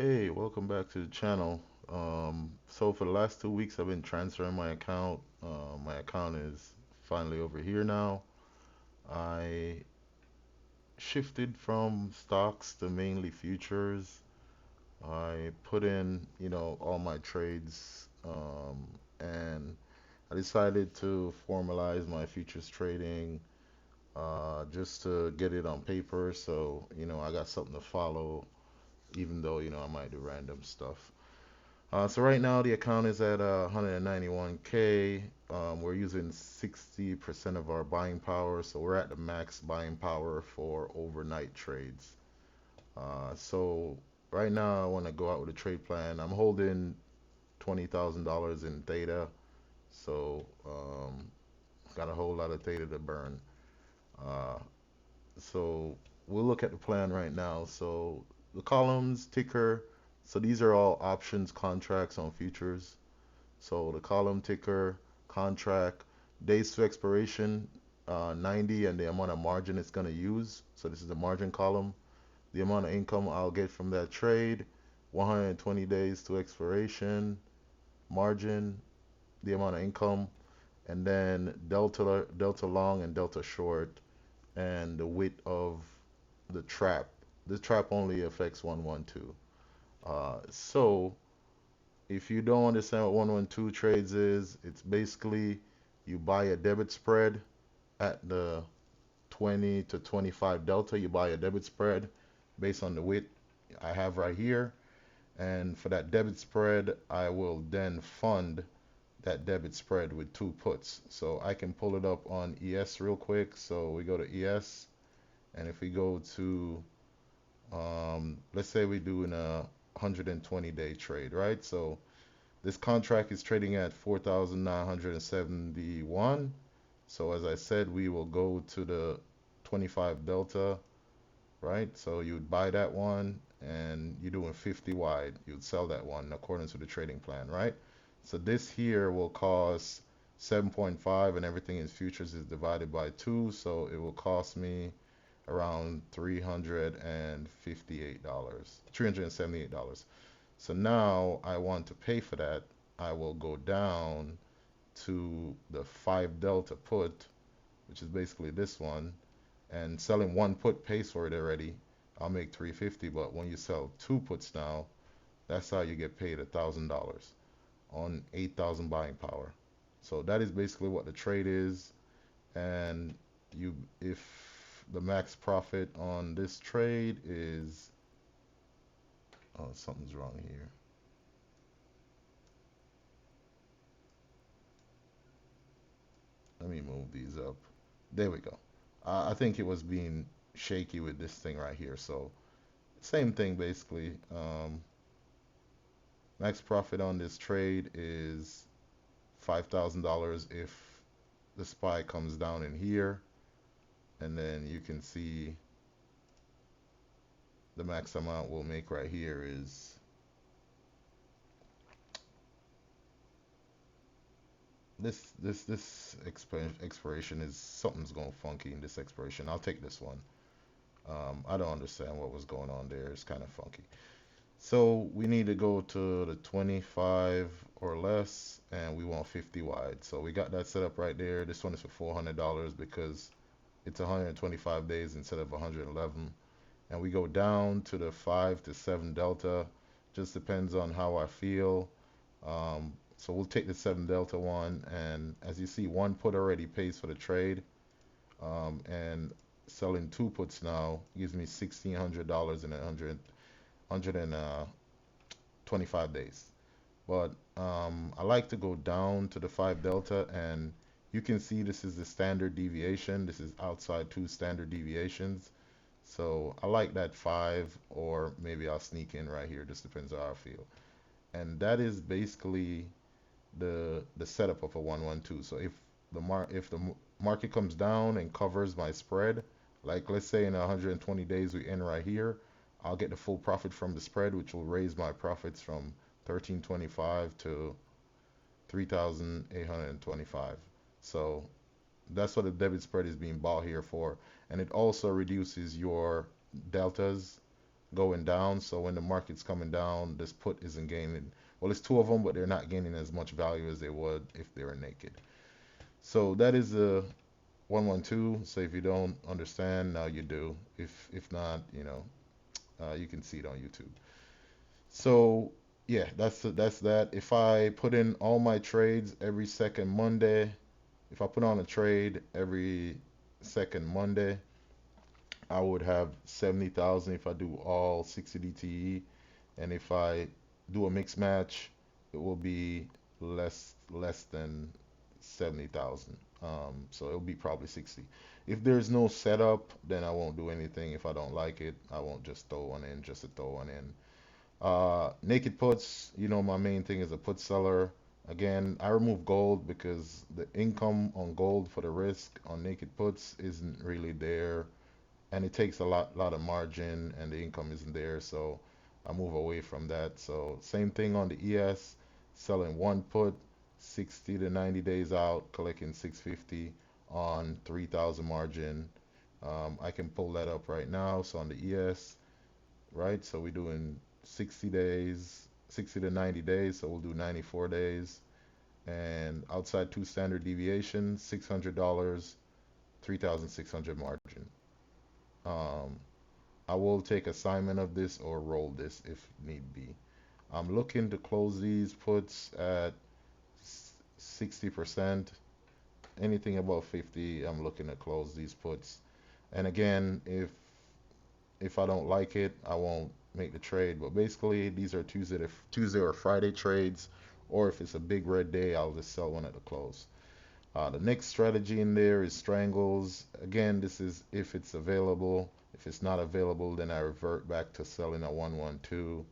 Hey, welcome back to the channel. So for the last 2 weeks, I've been transferring my account. My account is finally over here now. I shifted from stocks to mainly futures. I put in, all my trades, and I decided to formalize my futures trading, just to get it on paper. So, I got something to follow, even though, I might do random stuff. So right now the account is at 191K. We're using 60% of our buying power, so we're at the max buying power for overnight trades. So right now I want to go out with a trade plan. I'm holding $20,000 in theta, so got a whole lot of theta to burn. Uh, so we'll look at the plan right now. So the columns, ticker. So these are all options contracts on futures. So the column ticker, contract, days to expiration, 90, and the amount of margin it's going to use. So this is the margin column. The amount of income I'll get from that trade, 120 days to expiration, margin, the amount of income, and then delta long and delta short, and the width of the trap. The trap only affects 112. So if you don't understand what 112 trades is, it's basically you buy a debit spread at the 20 to 25 delta. You buy a debit spread based on the width I have right here. And for that debit spread, I will then fund that debit spread with two puts. So I can pull it up on ES real quick. So we go to ES, and if we go to, let's say we're doing a 120-day trade, right? So this contract is trading at 4,971. So as I said, we will go to the 25 delta, right? So you would buy that one and you're doing 50 wide. You'd sell that one according to the trading plan, right? So this here will cost 7.5, and everything in futures is divided by 2. So it will cost me around $358, $378. So now I want to pay for that. I will go down to the 5 delta put, which is basically this one, and selling one put pays for it already. I'll make 350, but when you sell two puts now, that's how you get paid $1,000 on 8,000 buying power. So that is basically what the trade is, and if the max profit on this trade is, oh, something's wrong here. Let me move these up. There we go. I think it was being shaky with this thing right here. So same thing basically. Max profit on this trade is $5,000 if the SPY comes down in here, and then you can see the max amount we'll make right here is this expiration is something's going funky in this expiration. I'll take this one. I don't understand what was going on there. It's kind of funky. So we need to go to the 25 or less, and we want 50 wide. So we got that set up right there. This one is for $400 because it's 125 days instead of 111. And we go down to the 5 to 7 delta. Just depends on how I feel. So we'll take the 7 delta one, and as you see, one put already pays for the trade. And selling two puts now gives me $1,600 in 125 days. But I like to go down to the 5 delta, and you can see this is the standard deviation. This is outside two standard deviations. So I like that 5, or maybe I'll sneak in right here. Just depends on how I feel. And that is basically the setup of a 112. So if the market comes down and covers my spread, like let's say in 120 days we end right here, I'll get the full profit from the spread, which will raise my profits from 1325 to 3825. So that's what the debit spread is being bought here for. And it also reduces your deltas, going down. So when the market's coming down, this put isn't gaining. Well, it's two of them, but they're not gaining as much value as they would if they were naked. So that is a 112. So if you don't understand, now you do. If not, you can see it on YouTube. So yeah, that's that. If I put in all my trades every second Monday, if I put on a trade every second Monday, I would have 70,000 if I do all 60 DTE, and if I do a mix match, it will be less than 70,000. So it'll be probably 60. If there's no setup, then I won't do anything. If I don't like it, I won't just throw one in just to throw one in. Naked puts, my main thing is a put seller. Again, I remove gold because the income on gold for the risk on naked puts isn't really there, and it takes a lot of margin, and the income isn't there, so I move away from that. So same thing on the ES, selling one put, 60 to 90 days out, collecting 650 on 3,000 margin. I can pull that up right now. So on the ES, right? So we're doing 60 days, 60 to 90 days. So we'll do 94 days. And outside two standard deviations, $600, 3,600 margin. Um, I will take assignment of this or roll this if need be. I'm looking to close these puts at 60%. Anything above 50, I'm looking to close these puts. And again, if I don't like it, I won't make the trade. But basically, these are Tuesday or Friday trades, or if it's a big red day, I'll just sell one at the close. The next strategy in there is strangles. Again, this is if it's available. If it's not available, then I revert back to selling a 112.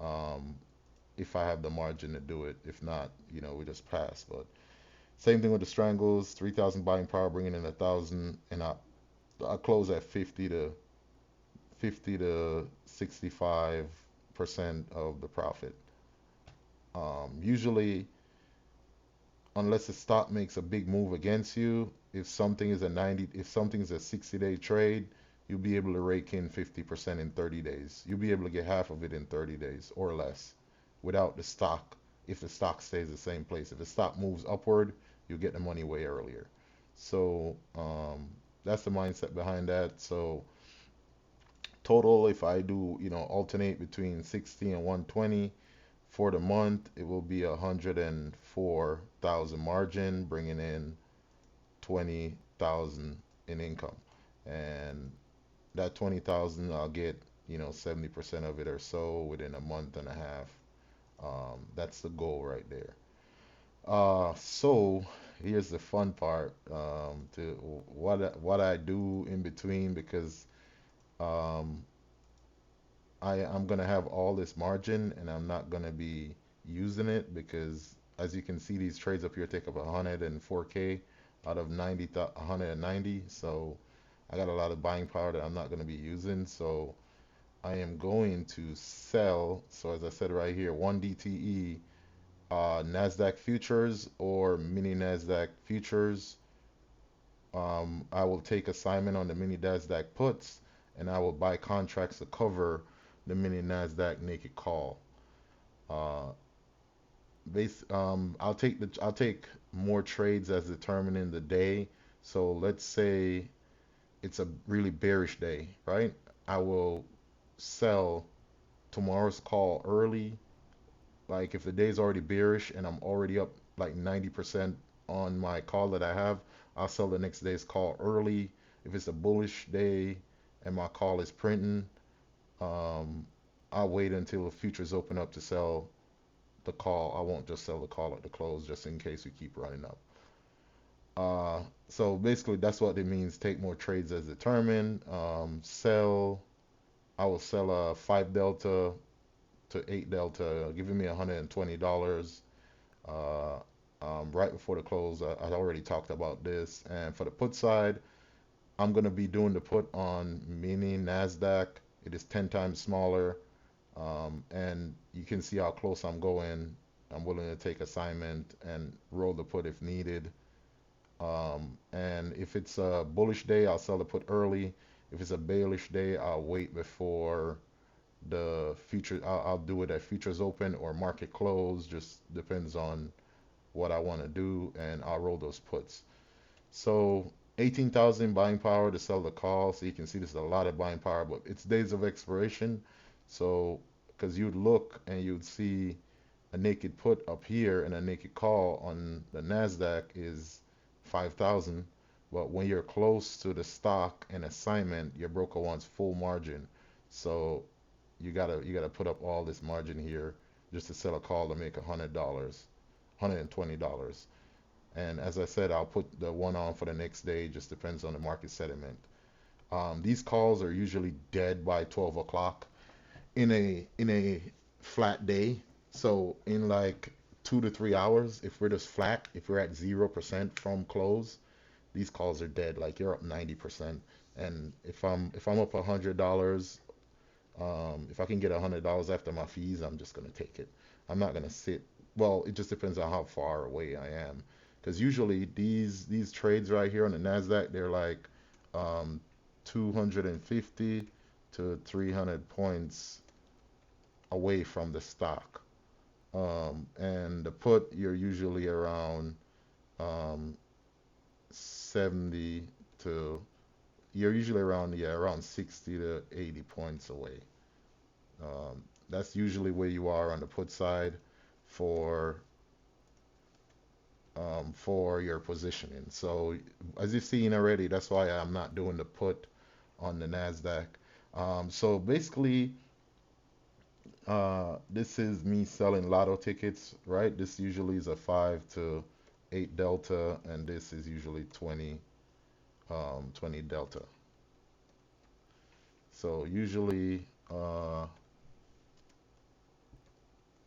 Um, if I have the margin to do it. If not, we just pass. But same thing with the strangles. 3,000 buying power, bringing in 1,000, and I close at 65% of the profit. Usually, unless the stock makes a big move against you, if something is a 60-day trade, you'll be able to rake in 50% in 30 days. You'll be able to get half of it in 30 days or less without the stock, if the stock stays the same place. If the stock moves upward, you'll get the money way earlier. So that's the mindset behind that. So total, if I do, alternate between 60 and 120, for the month, it will be 104,000 margin, bringing in 20,000 in income. And that 20,000, I'll get, 70% of it or so within a month and a half. That's the goal right there. So here's the fun part, to what I do in between, because um, I'm gonna have all this margin and I'm not gonna be using it because, as you can see, these trades up here take up 104K out of 190. So I got a lot of buying power that I'm not gonna be using. So I am going to sell. So as I said right here, one DTE, Nasdaq futures or mini Nasdaq futures. I will take assignment on the mini Nasdaq puts, and I will buy contracts to cover the mini Nasdaq naked call. Uh, I'll take more trades as determined in the day. So let's say it's a really bearish day, right? I will sell tomorrow's call early. Like if the day's already bearish and I'm already up like 90% on my call that I have, I'll sell the next day's call early. If it's a bullish day and my call is printing, um, I'll wait until the futures open up to sell the call. I won't just sell the call at the close just in case we keep running up. So basically, that's what it means. Take more trades as determined. I will sell a 5 delta to 8 delta, giving me $120. Uh, right before the close, I already talked about this. And for the put side, I'm going to be doing the put on mini NASDAQ. It is 10 times smaller. And you can see how close I'm going. I'm willing to take assignment and roll the put if needed. And if it's a bullish day, I'll sell the put early. If it's a bearish day, I'll wait before. the future. I'll do it at futures open or market close. Just depends on what I want to do, and I'll roll those puts. So 18,000 buying power to sell the call. So you can see this is a lot of buying power, but it's days of expiration. So because you'd look and you'd see a naked put up here and a naked call on the Nasdaq is 5,000. But when you're close to the stock and assignment, your broker wants full margin. So you gotta put up all this margin here just to sell a call to make $100, $120. And as I said, I'll put the one on for the next day. Just depends on the market sentiment. These calls are usually dead by 12 o'clock in a flat day. So in like 2 to 3 hours, if we're just flat, if we're at 0% from close, these calls are dead. Like you're up 90%. And if I'm up $100, if I can get $100 after my fees, I'm just gonna take it. I'm not gonna sit. Well, it just depends on how far away I am, because usually these trades right here on the Nasdaq, they're like um, 250 to 300 points away from the stock. And the put, you're usually around um, 70 to you're usually around, yeah, around 60 to 80 points away. That's usually where you are on the put side for for your positioning. So as you've seen already, that's why I'm not doing the put on the Nasdaq. So basically, this is me selling lotto tickets, right? This usually is a 5 to 8 delta, and this is usually 20 delta. So usually,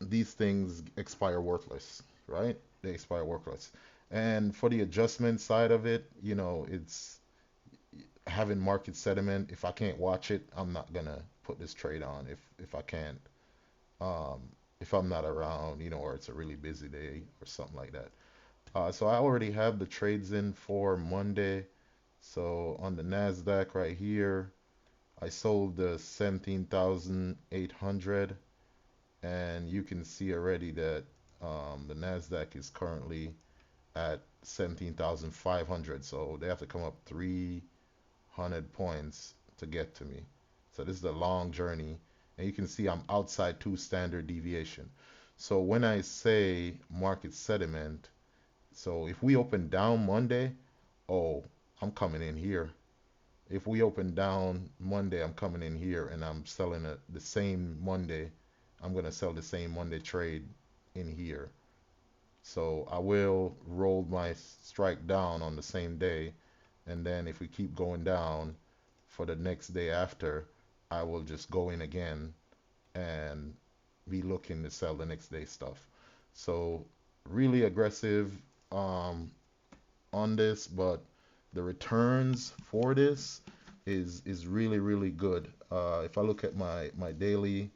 these things expire worthless, right? They expire worthless. And for the adjustment side of it, it's having market sentiment. If I can't watch it, I'm not gonna put this trade on. If I can't, um, if I'm not around, or it's a really busy day or something like that. So I already have the trades in for Monday. So on the Nasdaq right here, I sold the 17,800, and you can see already that the Nasdaq is currently at 17,500. So they have to come up 300 points to get to me. So this is a long journey, and you can see I'm outside two standard deviation. So when I say market sentiment, so if we open down Monday, oh, I'm coming in here. If we open down Monday, I'm coming in here and I'm selling the same Monday. I'm gonna sell the same Monday trade in here. So I will roll my strike down on the same day, and then if we keep going down for the next day after, I will just go in again and be looking to sell the next day stuff. So really aggressive um, on this, but the returns for this is really really good. If I look at my daily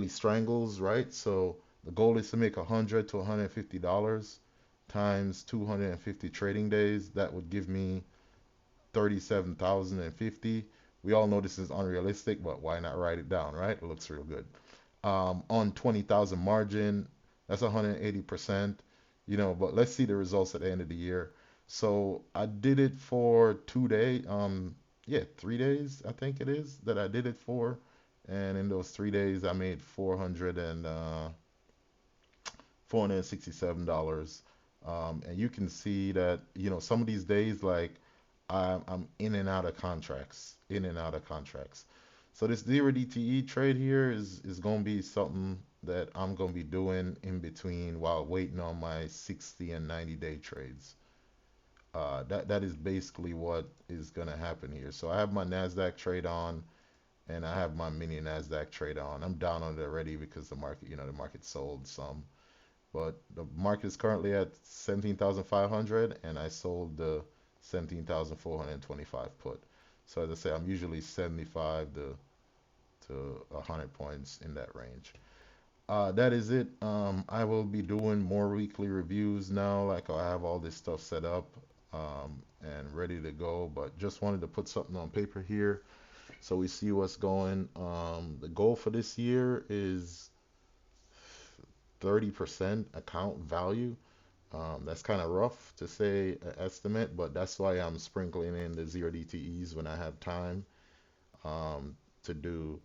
strangles, right? So the goal is to make 100 to $150 times 250 trading days. That would give me 37,050. We all know this is unrealistic, but why not write it down, right? It looks real good. On 20,000 margin, that's 180%, but let's see the results at the end of the year. So I did it for 2 days, yeah, 3 days, I think it is that I did it for. And in those 3 days, I made 467. And you can see that, some of these days, like I'm in and out of contracts, in and out of contracts. So this zero DTE trade here is gonna be something that I'm gonna be doing in between while waiting on my 60 and 90-day trades. That is basically what is gonna happen here. So I have my Nasdaq trade on, and I have my mini Nasdaq trade on. I'm down on it already because the market sold some, but the market is currently at 17,500, and I sold the 17,425 put. So as I say, I'm usually 75 to 100 points in that range. That is it. I will be doing more weekly reviews now. Like I have all this stuff set up and ready to go, but just wanted to put something on paper here So we see what's going. The goal for this year is 30% account value. That's kind of rough to say an estimate, but that's why I'm sprinkling in the zero DTEs when I have time um, to do,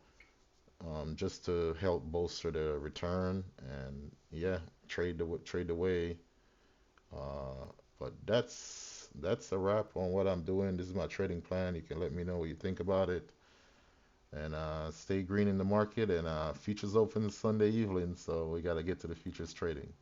just to help bolster the return and yeah, trade the way. Uh, but that's a wrap on what I'm doing. This is my trading plan. You can let me know what you think about it. And stay green in the market. And futures open Sunday evening, so we got to get to the futures trading.